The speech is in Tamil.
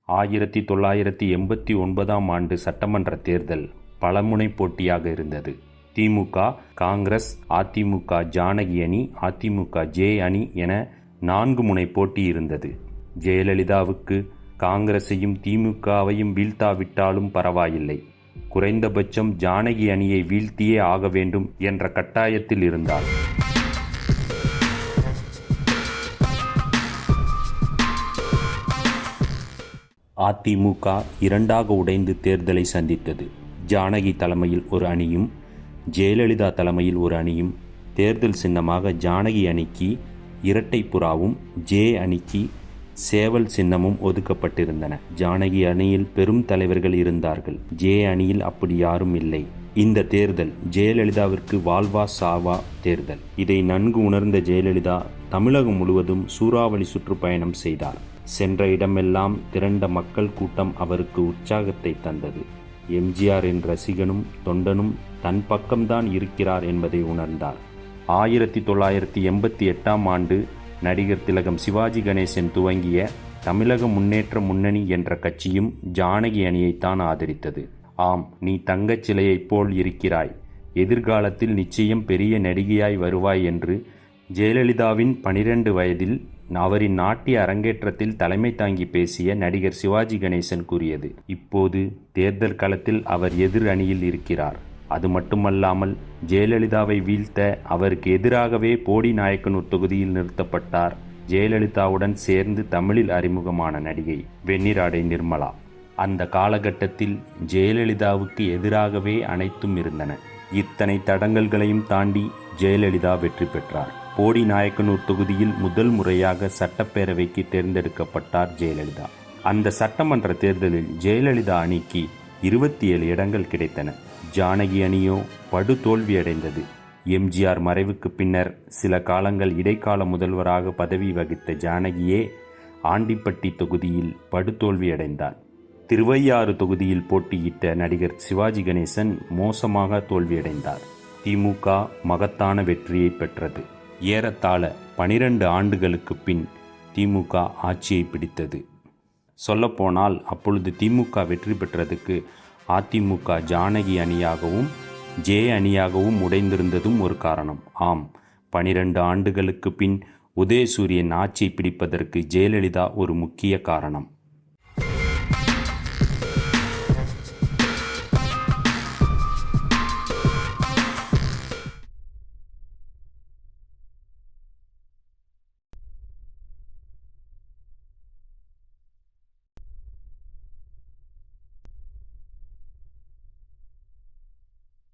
1989ஆம் ஆண்டு சட்டமன்ற தேர்தல் பலமுனை போட்டியாக இருந்தது. திமுக, காங்கிரஸ், அதிமுக ஜானகி அணி, அதிமுக ஜே அணி என 4 முனை போட்டி இருந்தது. ஜெயலலிதாவுக்கு காங்கிரஸையும் திமுகவையும் வீழ்த்தாவிட்டாலும் பரவாயில்லை, குறைந்தபட்சம் ஜானகி அணியை வீழ்த்தியே ஆக வேண்டும் என்ற கட்டாயத்தில் இருந்தார். அதிமுக இரண்டாக உடைந்து தேர்தலை சந்தித்தது. ஜானகி தலைமையில் ஒரு அணியும் ஜெயலலிதா தலைமையில் ஒரு அணியும். தேர்தல் சின்னமாக ஜானகி அணிக்கு இரட்டை புறாவும் ஜே அணிக்கு சேவல் சின்னமும் ஒதுக்கப்பட்டிருந்தன. ஜானகி அணியில் பெரும் தலைவர்கள் இருந்தார்கள், ஜே அணியில் அப்படி யாரும் இல்லை. இந்த தேர்தல் ஜெயலலிதாவிற்கு வாழ்வா சாவா தேர்தல். இதை நன்கு உணர்ந்த ஜெயலலிதா தமிழகம் முழுவதும் சூறாவளி சுற்றுப்பயணம் செய்தார். சென்ற இடமெல்லாம் திரண்ட மக்கள் கூட்டம் அவருக்கு உற்சாகத்தை தந்தது. எம்ஜிஆரின் ரசிகனும் தொண்டனும் தன் பக்கம்தான் இருக்கிறார் என்பதை உணர்ந்தார். 1988ஆம் ஆண்டு நடிகர் திலகம் சிவாஜி கணேசன் துவங்கிய தமிழக முன்னேற்ற முன்னணி என்ற கட்சியும் ஜானகி அணியைத்தான் ஆதரித்தது. ஆம், நீ தங்கச் சிலையைப் போல் இருக்கிறாய், எதிர்காலத்தில் நிச்சயம் பெரிய நடிகையாய் வருவாய் என்று ஜெயலலிதாவின் 12 வயதில் அவரின் நாட்டிய அரங்கேற்றத்தில் தலைமை தாங்கி பேசிய நடிகர் சிவாஜி கணேசன் கூறியது. இப்போது தேர்தல் களத்தில் அவர் எதிர் அணியில் இருக்கிறார். அது மட்டுமல்லாமல் ஜெயலலிதாவை வீழ்த்த அவருக்கு எதிராகவே போடி நாயக்கனூர் தொகுதியில் நிறுத்தப்பட்டார் ஜெயலலிதாவுடன் சேர்ந்து தமிழில் அறிமுகமான நடிகை வெண்ணிராடை நிர்மலா. அந்த காலகட்டத்தில் ஜெயலலிதாவுக்கு எதிராகவே அனைத்தும் இருந்தன. இத்தனை தடங்கல்களையும் தாண்டி ஜெயலலிதா வெற்றி பெற்றார். போடி நாயக்கனூர் தொகுதியில் முதல் முறையாக சட்டப்பேரவைக்கு தேர்ந்தெடுக்கப்பட்டார் ஜெயலலிதா. அந்த சட்டமன்ற தேர்தலில் ஜெயலலிதா அணிக்கு 27 இடங்கள் கிடைத்தன. ஜானகி அணியோ படு தோல்வியடைந்தது. எம்ஜிஆர் மறைவுக்கு பின்னர் சில காலங்கள் இடைக்கால முதல்வராக பதவி வகித்த ஜானகியே ஆண்டிப்பட்டி தொகுதியில் படுதோல்வியடைந்தார். திருவையாறு தொகுதியில் போட்டியிட்ட நடிகர் சிவாஜி கணேசன் மோசமாக தோல்வியடைந்தார். திமுக மகத்தான வெற்றியை பெற்றது. ஏறத்தாழ 12 ஆண்டுகளுக்கு பின் திமுக ஆட்சியை பிடித்தது. சொல்லப்போனால் அப்பொழுது திமுக வெற்றி பெற்றதுக்கு அதிமுக ஜானகி அணியாகவும் ஜே அணியாகவும் உடைந்திருந்ததும் ஒரு காரணம். ஆம், 12 ஆண்டுகளுக்கு பின் உதயசூரியன் ஆட்சியை பிடிப்பதற்கு ஜெயலலிதா ஒரு முக்கிய காரணம்.